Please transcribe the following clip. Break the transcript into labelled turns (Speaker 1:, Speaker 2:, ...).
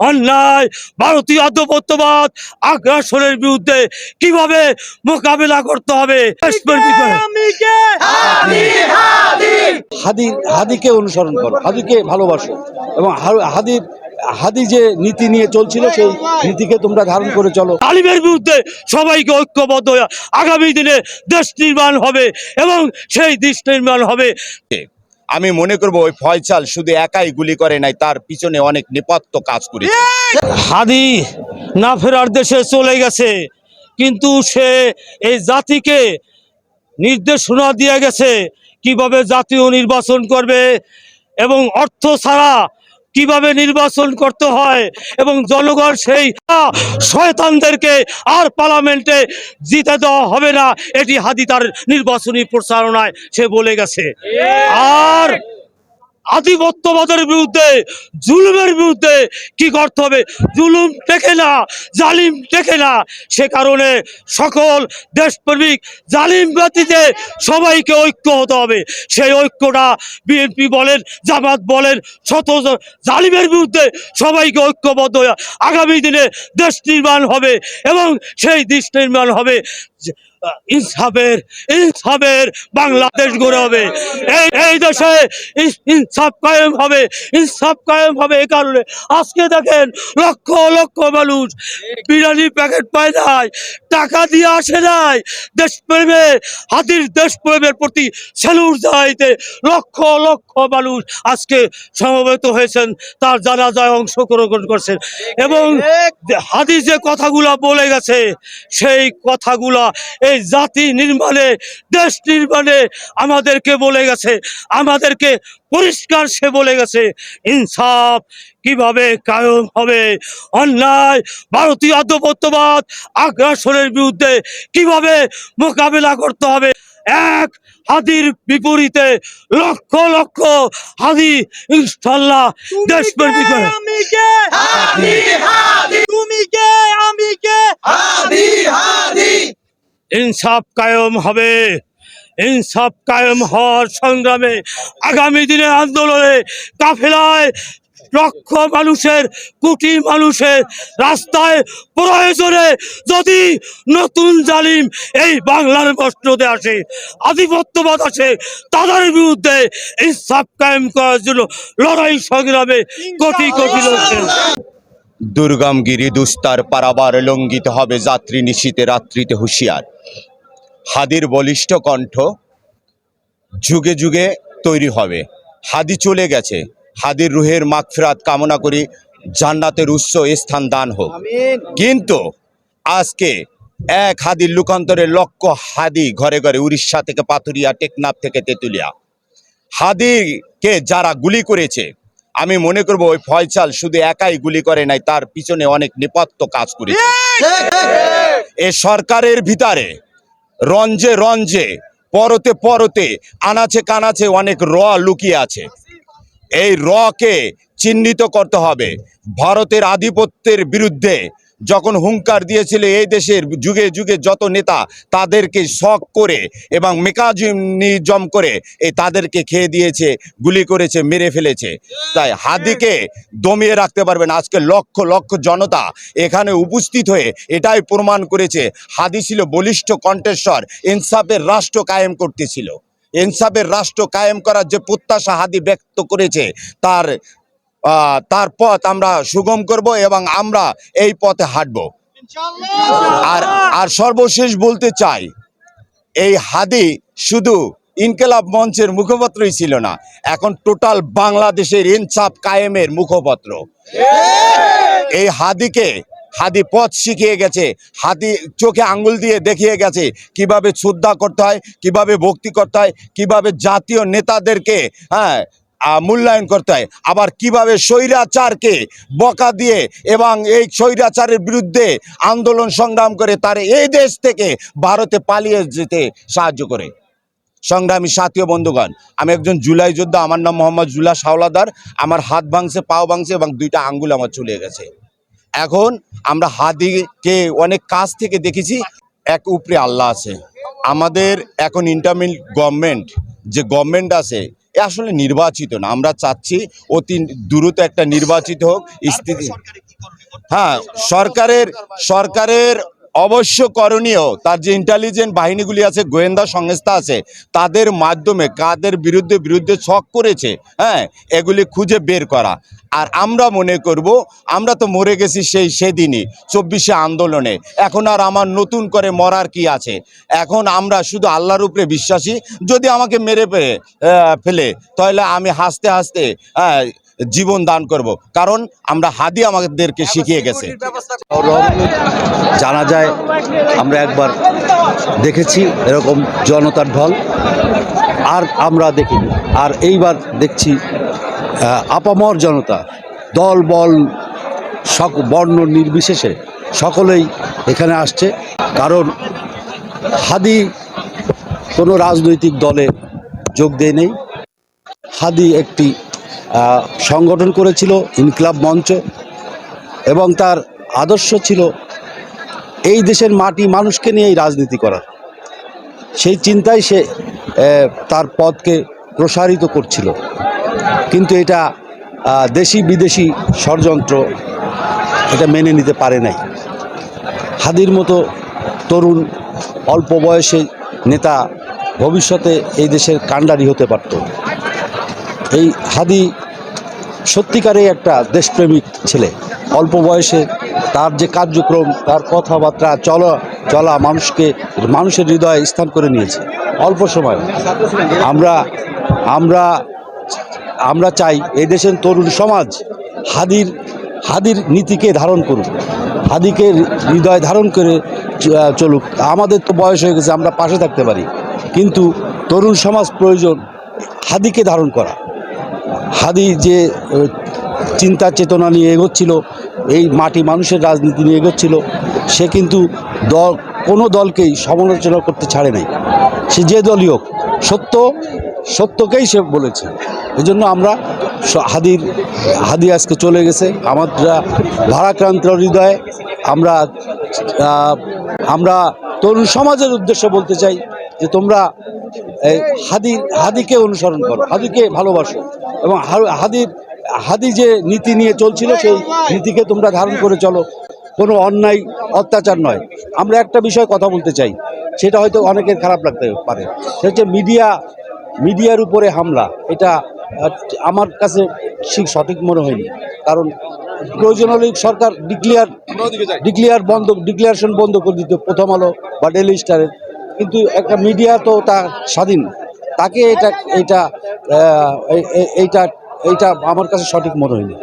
Speaker 1: অন্যায় ভারতীয় আধিপত্যবাদ আগ্রাসনের বিরুদ্ধে কিভাবে মোকাবেলা করতে হবে।
Speaker 2: হাদিকে অনুসরণ করো, হাদিকে ভালোবাসো এবং হাদি যে নীতি নিয়ে চলছিল সেই নীতিকে তোমরা ধারণ করে চলো।
Speaker 1: তালিমের বিরুদ্ধে সবাইকে ঐক্যবদ্ধ হয়ে আগামী দিনে দেশ নির্মাণ হবে এবং সেই দেশ নির্মাণ হবে।
Speaker 3: আমি মনে করব ওই ফয়সাল শুধু একাই গুলি করে নাই, তার পিছনে অনেক নেপথ্য কাজ করেছে।
Speaker 1: হাদি না ফেরার দেশে চলে গেছে, কিন্তু সে এই জাতিকে নির্দেশনা দিয়ে গেছে কিভাবে জাতীয় নির্বাচন করবে এবং অর্থ ছাড়া কিভাবে নির্বাচন করতে হয় এবং জনগণ সেই শয়তানদেরকে আর পার্লামেন্টে জিতে দেওয়া হবে না, এটি হাদি তার নির্বাচনী প্রচারণায় সে বলে গেছে। আর আধিপত্যবাদের বিরুদ্ধে জুলুমের বিরুদ্ধে কি করতে হবে, জুলুম টেকে না, জালিম টেকে না, সে কারণে সকল দেশপ্রেমিক জালিমবাদীতে সবাইকে ঐক্য হতে হবে। সেই ঐক্যটা বিএনপি বলেন, জামাত বলেন, শত জালিমের বিরুদ্ধে সবাইকে ঐক্যবদ্ধ হয়ে আগামী দিনে দেশ নির্মাণ হবে এবং সেই দেশ নির্মাণ হবে ইনসাফের বাংলাদেশ গড়ে হবে। এই দেশে ইনসাফ কায়েম হবে, ইনসাফ কায়েম হবে। এই কারণে আজকে দেখেন লক্ষ লক্ষ মানুষ বিরিয়ানি প্যাকেট পায় নাই, টাকা দিয়ে আসে নাই, দেশপ্রেমে হাদির দেশপ্রেমের প্রতি স্যালুট জানাইতে লক্ষ লক্ষ মানুষ আজকে সমবেত হয়েছেন, তার জানাজায় অংশগ্রহণ করছেন এবং হাদি যে কথাগুলা বলে গেছে সেই কথাগুলা এই জাতি নির্মাণে, দেশ নির্মাণে আমাদেরকে বলে গেছে, আমাদেরকে পরিষ্কার সে বলে গেছে ইনসাফ কিভাবে কায়েম হবে, অন্যায় ভারতীয় আধিপত্যবাদ আগ্রাসনের বিরুদ্ধে কিভাবে মোকাবেলা করতে হবে। এক হাদির বিপরীতে লক্ষ লক্ষ হাদি ইনশাআল্লাহ দেশপ্রেমিক হবে। ইনসাফ কায়েম হবে, ইনসাফ কায়েম হওয়ার সংগ্রামে আগামী দিনের আন্দোলনে কাফেলায় লক্ষ মানুষের, কোটি মানুষের রাস্তায় প্রয়োজনে যদি নতুন জালিম এই বাংলার মসনদে আসে, আধিপত্যবাদ আসে, তাদের বিরুদ্ধে ইনসাফ কায়েম করার জন্য লড়াই সংগ্রামে কোটি কোটি লোকের
Speaker 3: দুর্গম গিরি দুস্তার পারাবার লঙ্ঘিত হবে যাত্রী নিশীতে রাত্রিতে হুঁশিয়ার। হাদির বলিষ্ঠ কণ্ঠ যুগে যুগে তৈরি হবে। হাদি চলে গেছে, হাদির রুহের মাগফিরাত কামনা করি, জান্নাতের উচ্চ স্থান দান হোক। কিন্তু আজকে এক হাদির লুকান্তরে লক্ষ হাদি ঘরে ঘরে, উড়িষ্যা থেকে পাথুরিয়া, টেকনাফ থেকে তেঁতুলিয়া। হাদিকে যারা গুলি করেছে, আমি মনে করব ওই ফয়সাল শুধু একাই গুলি করে নাই, তার পিছনে অনেক নেপথ্য কাজ করেছে। এ সরকারের ভিতরে রঞ্জে রঞ্জে, পরতে পরতে, আনাচে কানাচে অনেক র লুকিয়ে আছে। এই রকে চিহ্নিত করতে হবে। ভারতের আধিপত্যের বিরুদ্ধে যখন হুঙ্কার দিয়েছিল এই দেশের যুগে যুগে যত নেতা, তাদেরকে শক করে এবং মেকানিজম করে তাদেরকে খেয়ে দিয়েছে, গুলি করেছে, মেরে ফেলেছে। তাই হাদিকে দমিয়ে রাখতে পারবেন। আজকে লক্ষ লক্ষ জনতা এখানে উপস্থিত হয়ে এটাই প্রমাণ করেছে হাদি ছিল বলিষ্ঠ কণ্ঠস্বর, ইনসাফের রাষ্ট্র কায়েম করতেছিল। ইনসাফের রাষ্ট্র কায়েম করার যে প্রত্যাশা হাদি ব্যক্ত করেছে, তার পথ আমরা সুগম করব এবং আমরা এই পথে হাঁটব। আর সর্বশেষ বলতে চাই, এই হাদি শুধু ইনকিলাব মঞ্চের মুখপত্রই ছিল না, এখন টোটাল বাংলাদেশের ইনসাফ কায়েমের মুখপত্র। এই হাদি পথ শিখিয়ে গেছে, হাদি চোখে আঙ্গুল দিয়ে দেখিয়ে গেছে কিভাবে শ্রদ্ধা করতে হয়, কিভাবে ভক্তি করতে হয়, কিভাবে জাতীয় নেতাদেরকে মূল্যায়ন করতে হয়, আবার কিভাবে স্বৈরাচারকে বকা দিয়ে এবং এই স্বৈরাচারের বিরুদ্ধে আন্দোলন সংগ্রাম করে তার এই দেশ থেকে ভারতে পালিয়ে যেতে সাহায্য করে। সংগ্রামী সাথী ও বন্ধুগণ, আমি একজন জুলাই যোদ্ধা, আমার নাম মোহাম্মদ জুলা শাওলাদার। আমার হাত ভাঙছে, পাও ভাঙছে এবং দুইটা আঙ্গুল আমার চলে গেছে। এখন আমরা হাদিকে অনেক কাছ থেকে দেখেছি, এক উপরে আল্লাহ আছে। আমাদের এখন ইন্টারমিল গভর্নমেন্ট যে গভর্নমেন্ট আছে, এ আসলে নির্বাচিত না। আমরা চাচ্ছি অতি দ্রুত একটা নির্বাচিত হোক। হ্যাঁ, সরকারের অবশ্য করণীয়, তার যে ইন্টেলিজেন্ট বাহিনীগুলি আছে, গোয়েন্দা সংস্থা আছে, তাদের মাধ্যমে কাদের বিরুদ্ধে ছক করেছে, হ্যাঁ, এগুলি খুঁজে বের করা। আর আমরা মনে করব, আমরা তো মরে গেছি সেদিনই 24শে আন্দোলনে, এখন আর আমার নতুন করে মরার কি আছে? এখন আমরা শুধু আল্লাহর উপরে বিশ্বাসী। যদি আমাকে মেরে ফেলে, তাহলে আমি হাসতে হাসতে জীবন দান করব, কারণ আমরা হাদি আমাদেরকে শিখিয়ে গেছে।
Speaker 2: জানা যায় আমরা একবার দেখেছি এরকম জনতার ঢল, আর আমরা দেখিনি। আর এইবার দেখছি আপামর জনতা, দল বল বর্ণ নির্বিশেষে সকলেই এখানে আসছে। কারণ হাদি কোনো রাজনৈতিক দলে যোগ দেয় নেই। হাদি একটি সংগঠন করেছিল, ইনকিলাব মঞ্চ, এবং তার আদর্শ ছিল এই দেশের মাটি মানুষকে নিয়েই রাজনীতি করার। সেই চিন্তায় সে তার পদকে প্রসারিত করছিল। কিন্তু এটা দেশি বিদেশি ষড়যন্ত্র এটা মেনে নিতে পারে নাই। হাদির মতো তরুণ অল্প বয়সে নেতা ভবিষ্যতে এই দেশের কাণ্ডারি হতে পারত। এই হাদি সত্যিকারে একটা দেশপ্রেমিক ছেলে। অল্প বয়সে তার যে কার্যক্রম, তার কথাবার্তা, চলা মানুষের হৃদয়ে স্থান করে নিয়েছে অল্প সময়। আমরা চাই এই দেশের তরুণ সমাজ হাদির নীতিকে ধারণ করুক, হাদিকে হৃদয় ধারণ করে চলুক। আমাদের তো বয়স হয়ে গেছে, আমরা পাশে থাকতে পারি, কিন্তু তরুণ সমাজ প্রয়োজন হাদিকে ধারণ করা। হাদি যে চিন্তা চেতনা নিয়ে এগোচ্ছিল, এই মাটি মানুষের রাজনীতি নিয়ে এগোচ্ছিল, সে কিন্তু কোনো দলকেই সমালোচনা করতে ছাড়ে নাই। সে যে দলীয় সত্যকেই সে বলেছে। এই জন্য আমরা হাদি আজকে চলে গেছে। আমরা ভারাক্রান্ত হৃদয়ে আমরা তরুণ সমাজের উদ্দেশ্যে বলতে চাই যে তোমরা হাদিকে অনুসরণ করো, হাদিকে ভালোবাসো, এবং হাদি যে নীতি নিয়ে চলছিল সেই নীতিকে তোমরা ধারণ করে চলো। কোনো অন্যায় অত্যাচার নয়। আমরা একটা বিষয় কথা বলতে চাই, সেটা হয়তো অনেকের খারাপ লাগতে পারে, সেটা হচ্ছে মিডিয়ার উপরে হামলা। এটা আমার কাছে সঠিক মনে হয়নি। কারণ প্রয়োজন হলে সরকার ডিক্লিয়ারেশন বন্ধ করে দিত, প্রথম আলো বা ডেইলি স্টারের। কিন্তু একটা মিডিয়া তো তা স্বাধীন, তাকে এইটা আমার কাছে সঠিক মনে হয়নি।